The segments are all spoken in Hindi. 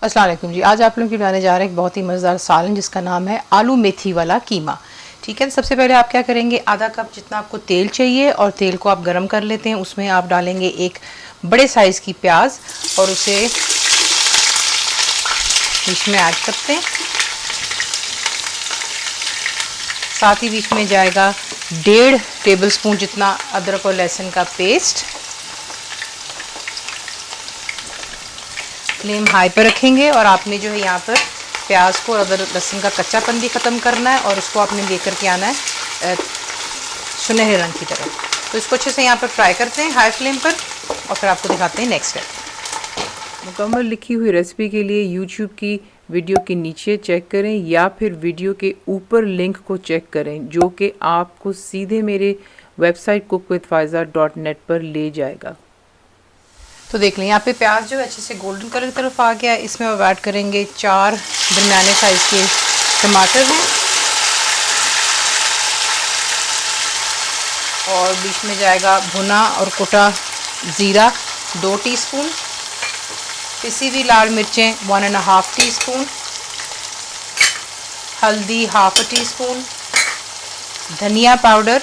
अस्सलाम वालेकुम जी। आज आप लोगों की बनाने जा रहे हैं एक बहुत ही मज़ेदार सालन जिसका नाम है आलू मेथी वाला कीमा। ठीक है, सबसे पहले आप क्या करेंगे, आधा कप जितना आपको तेल चाहिए और तेल को आप गरम कर लेते हैं। उसमें आप डालेंगे एक बड़े साइज़ की प्याज और उसे इसमें ऐड करते हैं। साथ ही बीच में जाएगा 1.5 टेबलस्पून जितना अदरक और लहसुन का पेस्ट। फ्लेम हाई पर रखेंगे और आपने जो है यहाँ पर प्याज को और अदरक लहसुन का कच्चापन भी ख़त्म करना है और उसको आपने लेकर के आना है सुनहरे रंग की तरफ। तो इसको अच्छे से यहाँ पर फ्राई करते हैं हाई फ्लेम पर और फिर आपको दिखाते हैं नेक्स्ट स्टेप। मुकम्मल लिखी हुई रेसिपी के लिए यूट्यूब की वीडियो के नीचे चेक करें या फिर वीडियो के ऊपर लिंक को चेक करें जो कि आपको सीधे मेरे वेबसाइट cookWithFaiza.net पर ले जाएगा। तो देख लें यहाँ पे प्याज जो है अच्छे से गोल्डन कलर की तरफ आ गया है। इसमें अब ऐड करेंगे 4 दरमियाने साइज़ के टमाटर हैं और बीच में जाएगा भुना और कुटा ज़ीरा 2 टीस्पून, पिसी हुई लाल मिर्चें 1.5 टीस्पून, हल्दी 1/2 टीस्पून, धनिया पाउडर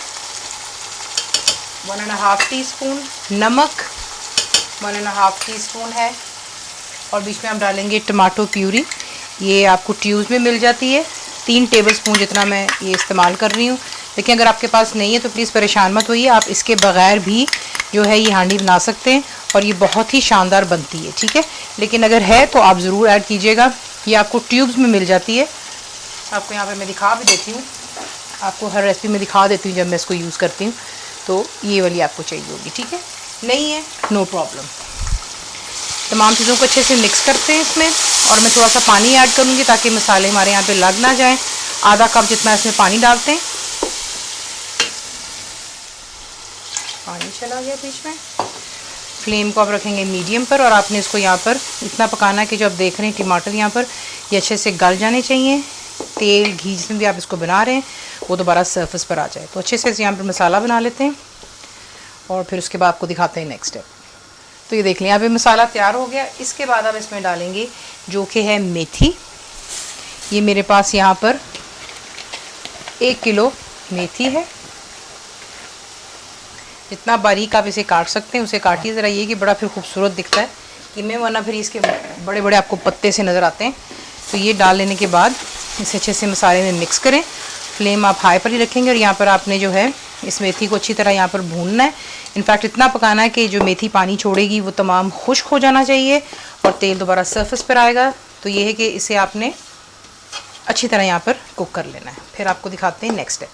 1.5 टीस्पून, नमक 1.5 टीस्पून है और बीच में हम डालेंगे टमाटो प्यूरी। ये आपको ट्यूब में मिल जाती है। 3 टेबलस्पून जितना मैं ये इस्तेमाल कर रही हूँ। लेकिन अगर आपके पास नहीं है तो प्लीज़ परेशान मत होइए, आप इसके बगैर भी जो है ये हांडी बना सकते हैं और ये बहुत ही शानदार बनती है। ठीक है, लेकिन अगर है तो आप ज़रूर ऐड कीजिएगा। ये आपको ट्यूब्स में मिल जाती है। आपको यहाँ पर मैं दिखा भी देती हूँ, आपको हर रेसिपी में दिखा देती हूँ जब मैं इसको यूज़ करती हूँ। तो ये वाली आपको चाहिए होगी। ठीक है, नहीं है नो प्रॉब्लम। तमाम चीज़ों को अच्छे से मिक्स करते हैं इसमें और मैं थोड़ा सा पानी ऐड करूँगी ताकि मसाले हमारे यहाँ पे लग ना जाएं। आधा कप जितना इसमें पानी डालते हैं। पानी चला गया बीच में। फ्लेम को आप रखेंगे मीडियम पर और आपने इसको यहाँ पर इतना पकाना है कि जो आप देख रहे हैं टमाटर यहाँ पर ये अच्छे से गल जाने चाहिए। तेल घी जिसमें भी आप इसको बना रहे हैं वो दोबारा सरफेस पर आ जाए। तो अच्छे से यहाँ पर मसाला बना लेते हैं और फिर उसके बाद आपको दिखाते हैं नेक्स्ट स्टेप। तो ये देख लें यहाँ पे मसाला तैयार हो गया। इसके बाद आप इसमें डालेंगे जो कि है मेथी। ये मेरे पास यहाँ पर 1 किलो मेथी है। जितना बारीक आप इसे काट सकते हैं उसे काटिए। ज़रा ये कि बड़ा फिर खूबसूरत दिखता है कि मैं, वरना फिर इसके बड़े बड़े आपको पत्ते से नज़र आते हैं। तो ये डाल लेने के बाद इसे अच्छे से मसाले में मिक्स करें। फ्लेम आप हाई पर ही रखेंगे और यहाँ पर आपने जो है इस मेथी को अच्छी तरह यहाँ पर भूनना है। इनफैक्ट इतना पकाना है कि जो मेथी पानी छोड़ेगी वो तमाम खुश्क हो जाना चाहिए और तेल दोबारा सरफेस पर आएगा। तो ये है कि इसे आपने अच्छी तरह यहाँ पर कुक कर लेना है। फिर आपको दिखाते हैं नेक्स्ट स्टेप।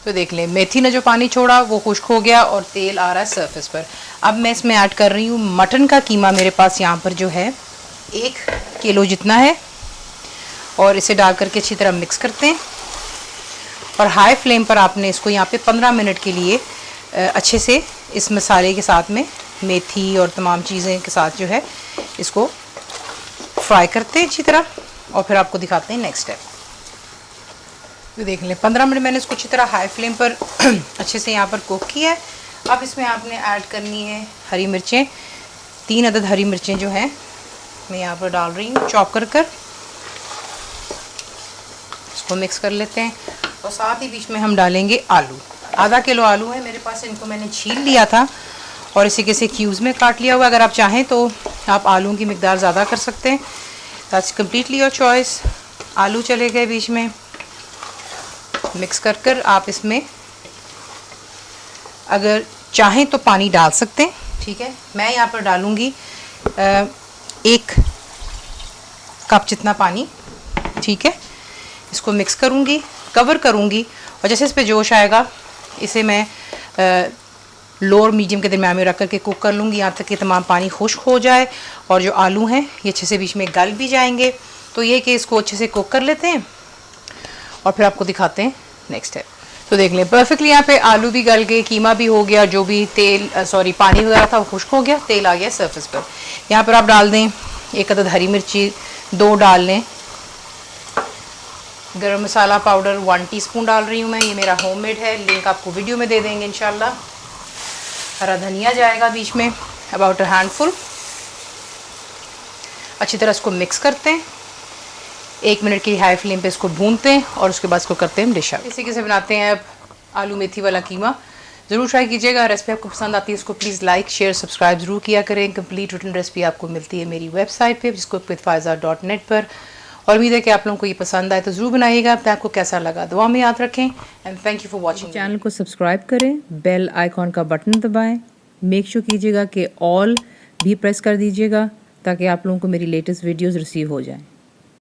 तो देख लें मेथी ने जो पानी छोड़ा वो खुश्क हो गया और तेल आ रहा है सरफेस पर। अब मैं इसमें ऐड कर रही हूँ मटन का कीमा। मेरे पास यहाँ पर जो है 1 किलो जितना है और इसे डाल करके अच्छी तरह मिक्स करते हैं और हाई फ्लेम पर आपने इसको यहाँ पे 15 मिनट के लिए अच्छे से इस मसाले के साथ में मेथी और तमाम चीज़ें के साथ जो है इसको फ्राई करते हैं अच्छी तरह और फिर आपको दिखाते हैं नेक्स्ट स्टेप। तो देख लें 15 मिनट मैंने इसको अच्छी तरह हाई फ्लेम पर अच्छे से यहाँ पर कुक किया है। अब इसमें आपने ऐड करनी है हरी मिर्चें। 3 अदद हरी मिर्चें जो हैं मैं यहाँ पर डाल रही हूँ चॉप कर कर। इसको मिक्स कर लेते हैं और साथ ही बीच में हम डालेंगे आलू। आधा किलो आलू है मेरे पास। इनको मैंने छील लिया था और इसी के से क्यूब्स में काट लिया हुआ। अगर आप चाहें तो आप आलू की मिकदार ज़्यादा कर सकते हैं। That's completely your choice. आलू चले गए बीच में। मिक्स कर कर आप इसमें अगर चाहें तो पानी डाल सकते हैं। ठीक है, मैं यहाँ पर डालूँगी 1 कप जितना पानी। ठीक है, इसको मिक्स करूँगी, कवर करूँगी और जैसे इस पे जोश आएगा इसे मैं लो और मीडियम के दरम्यान में रख करके कुक कर लूँगी यहाँ तक कि तमाम पानी खुश्क हो जाए और जो आलू हैं ये अच्छे से बीच में गल भी जाएंगे। तो ये कि इसको अच्छे से कुक कर लेते हैं और फिर आपको दिखाते हैं नेक्स्ट स्टेप। तो देख लें परफेक्टली यहाँ पे आलू भी गल गए, कीमा भी हो गया, जो भी पानी वगैरह था वो खुश्क हो गया, तेल आ गया सरफेस पर। यहाँ पर आप डाल दें 1 अदद हरी मिर्ची, 2 डाल लें। गरम मसाला पाउडर 1 टीस्पून डाल रही हूँ मैं। ये मेरा होममेड है, लिंक आपको वीडियो में दे देंगे इंशाल्लाह। हरा धनिया जाएगा बीच में, अबाउट अ हैंडफुल। अच्छी तरह इसको मिक्स करते हैं, 1 मिनट की हाई फ्लेम पे इसको भूनते हैं और उसके बाद इसको करते हैं डिश आउट। इसी के से बनाते हैं अब आलू मेथी वाला कीमा। ज़रूर ट्राई कीजिएगा। रेसिपी आपको पसंद आती है इसको प्लीज़ लाइक शेयर सब्सक्राइब ज़रूर किया करें। कंप्लीट रिटन रेसिपी आपको मिलती है मेरी वेबसाइट पे जिसको पर। और उम्मीद है कि आप लोगों को ये पसंद आए तो ज़रूर बनाइएगा। अपने आपको कैसा लगा दुआ में याद रखें and thank you for watching. Channel को सब्सक्राइब करें, बेल आइकॉन का बटन दबाएं, मेक श्योर कीजिएगा कि ऑल भी प्रेस कर दीजिएगा ताकि आप लोगों को मेरी लेटेस्ट वीडियोज़ रिसीव हो जाएँ।